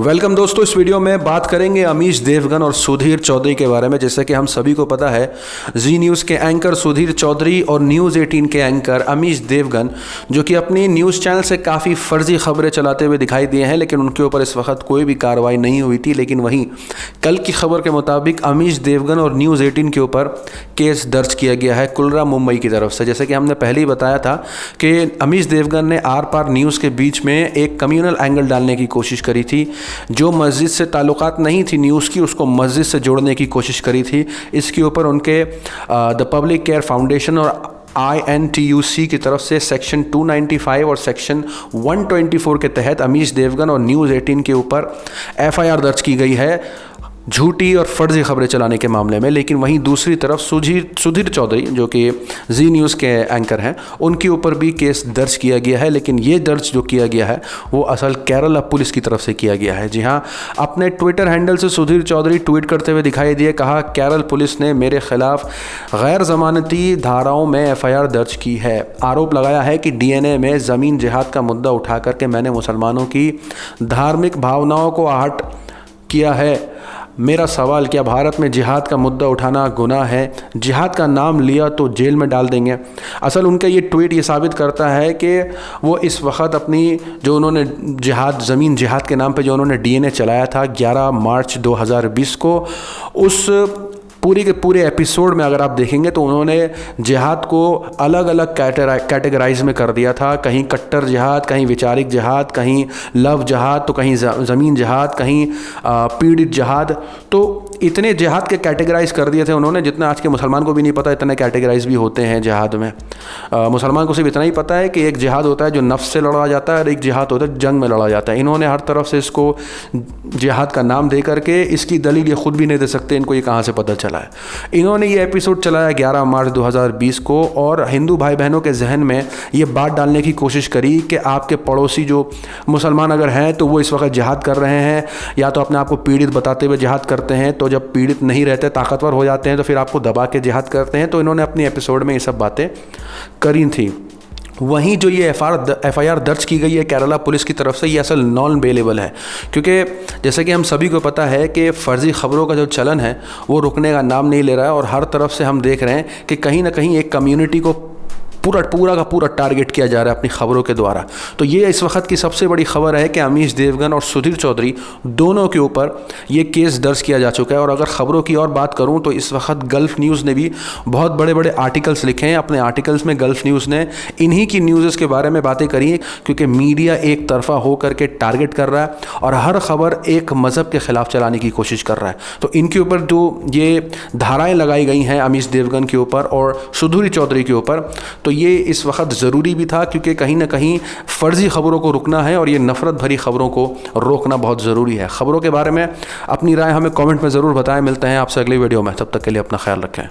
Welcome दोस्तों, इस video में बात करेंगे अमीश देवगन और सुधीर चौधरी के बारे में। जैसे कि हम सभी को पता है, जी न्यूज़ के एंकर सुधीर चौधरी और न्यूज़ 18 के एंकर अमीश देवगन, जो कि अपनी न्यूज़ चैनल से काफ़ी फर्जी खबरें चलाते हुए दिखाई दिए हैं, लेकिन उनके ऊपर इस वक्त कोई भी कार्रवाई नहीं हुई थी। लेकिन वहीं कल की खबर के मुताबिक अमीश देवगन और न्यूज़ 18 के ऊपर केस दर्ज किया गया है कुलरा मुंबई की तरफ से। जैसे कि हमने पहले ही बताया था कि अमीश देवगन ने आर पार न्यूज़ के बीच में एक कम्युनल एंगल डालने की कोशिश करी थी। जो मस्जिद से ताल्लुकात नहीं थी न्यूज़ की, उसको मस्जिद से जोड़ने की कोशिश करी थी। इसके ऊपर उनके द पब्लिक केयर फाउंडेशन और INTUC की तरफ से सेक्शन 295 और सेक्शन 124 के तहत अमीश देवगन और न्यूज़ 18 के ऊपर FIR दर्ज की गई है झूठी और फर्जी खबरें चलाने के मामले में। लेकिन वहीं दूसरी तरफ सुधीर चौधरी, जो कि जी न्यूज़ के एंकर हैं, उनके ऊपर भी केस दर्ज किया गया है। लेकिन ये दर्ज जो किया गया है वो असल केरला पुलिस की तरफ से किया गया है। जी हाँ, अपने ट्विटर हैंडल से सुधीर चौधरी ट्वीट करते हुए दिखाई दिए। कहा, केरल पुलिस ने मेरे खिलाफ गैर जमानती धाराओं में FIR दर्ज की है। आरोप लगाया है कि DNA में ज़मीन जिहाद का मुद्दा उठा करके मैंने मुसलमानों की धार्मिक भावनाओं को आहत किया है। मेरा सवाल, क्या भारत में जिहाद का मुद्दा उठाना गुनाह है? जिहाद का नाम लिया तो जेल में डाल देंगे। असल उनका ये ट्वीट ये साबित करता है कि वो इस वक्त अपनी जो उन्होंने ज़मीन जिहाद के नाम पे जो उन्होंने DNA चलाया था 11 मार्च 2020 को, उस पूरे के पूरे एपिसोड में अगर आप देखेंगे तो उन्होंने जिहाद को अलग अलग कैटेगराइज में कर दिया था। कहीं कट्टर जिहाद, कहीं वैचारिक जिहाद, कहीं लव जिहाद, तो कहीं ज़मीन जिहाद, कहीं पीड़ित जिहाद। तो इतने जिहाद के कैटेगराइज कर दिए थे उन्होंने, जितना आज के मुसलमान को भी नहीं पता इतने कैटेगराइज भी होते हैं जिहाद में। मुसलमान को सिर्फ इतना ही पता है कि एक जिहाद होता है जो नफ्स से लड़ा जाता है और एक जिहाद होता है जंग में लड़ा जाता है। इन्होंने हर तरफ से इसको जिहाद का नाम दे करके इसकी दलील ये खुद भी नहीं दे सकते इनको ये कहाँ से पता चला है। इन्होंने ये एपिसोड चलाया 11 मार्च 2020 को और हिंदू भाई बहनों के जहन में ये बात डालने की कोशिश करी कि आपके पड़ोसी जो मुसलमान अगर हैं तो वो इस वक्त जिहाद कर रहे हैं, या तो अपने आप को पीड़ित बताते हुए जिहाद करते हैं, तो जब पीड़ित नहीं रहते ताकतवर हो जाते हैं तो फिर आपको दबा के जिहाद करते हैं। तो इन्होंने अपनी एपिसोड में ये सब बातें करी थी। वहीं जो ये FIR दर्ज की गई है केरला पुलिस की तरफ से, ये असल नॉन बेलेबल है, क्योंकि जैसे कि हम सभी को पता है कि फ़र्ज़ी ख़बरों का जो चलन है वो रुकने का नाम नहीं ले रहा है। और हर तरफ से हम देख रहे हैं कि कहीं ना कहीं एक कम्युनिटी को पूरा का पूरा टारगेट किया जा रहा है अपनी ख़बरों के द्वारा। तो ये इस वक्त की सबसे बड़ी ख़बर है कि अमीश देवगन और सुधीर चौधरी दोनों के ऊपर ये केस दर्ज किया जा चुका है। और अगर ख़बरों की और बात करूं तो इस वक्त गल्फ़ न्यूज़ ने भी बहुत बड़े बड़े आर्टिकल्स लिखे हैं। अपने आर्टिकल्स में गल्फ़ न्यूज़ ने इन्हीं की न्यूज़ के बारे में बातें करी हैं, क्योंकि मीडिया एक तरफ़ा हो करके टारगेट कर रहा है और हर ख़बर एक मज़हब के ख़िलाफ़ चलाने की कोशिश कर रहा है। तो इनके ऊपर जो ये धाराएँ लगाई गई हैं अमीश देवगन के ऊपर और सुधीर चौधरी के ऊपर, तो ये इस वक्त ज़रूरी भी था, क्योंकि कहीं ना कहीं फ़र्ज़ी ख़बरों को रुकना है और ये नफ़रत भरी ख़बरों को रोकना बहुत ज़रूरी है। ख़बरों के बारे में अपनी राय हमें कमेंट में ज़रूर बताएं। मिलते हैं आपसे अगली वीडियो में, तब तक के लिए अपना ख्याल रखें।